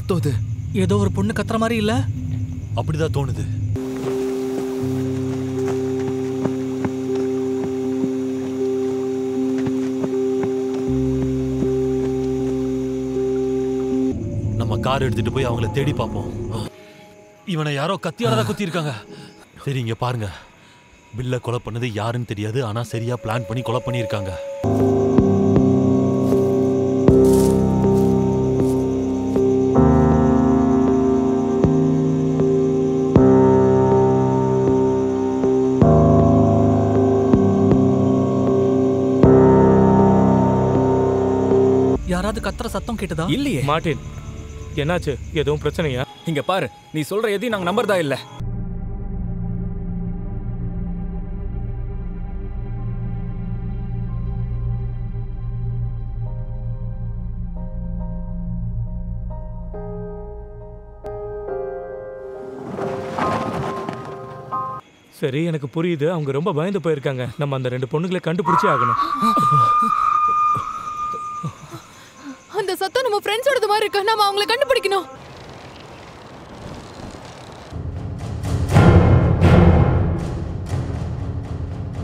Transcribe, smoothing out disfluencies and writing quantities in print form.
சத்தம் அது? ஏதோ ஒரு பொண்ணு கத்துற மாதிரி இல்ல? அப்படிதான் தோணுது. நம்ம கார் எடுத்துட்டு போய் அவங்கள தேடி பார்ப்போம். இவனை யாரோ கத்தியால குத்தி இருக்காங்க. சரி இங்க பாருங்க, பில்ல கொலை பண்ணது யாருன்னு தெரியாது, ஆனா சரியா பிளான் பண்ணி கொலை பண்ணியிருக்காங்க. யாராவது கத்துற சத்தம் கேட்டதா? இல்லையே. மார்ட்டின், என்னாச்சு? எதுவும் பிரச்சனையா? இங்க பாரு, நீ சொல்ற எதையும் நாங்க நம்பர்தா இல்ல. சரி, எனக்கு புரியுது. அவங்க ரொம்ப பயந்து போயிருக்காங்க. நம்ம அந்த 2 பொண்ணுங்களை கண்டுபிடிச்சே ஆகணும். அந்த சத்தம் நம்ம ஃப்ரெண்ட்ஸோடது மாதிரி இருக்கு. நாம அவங்களை கண்டுபிடிக்கணும்.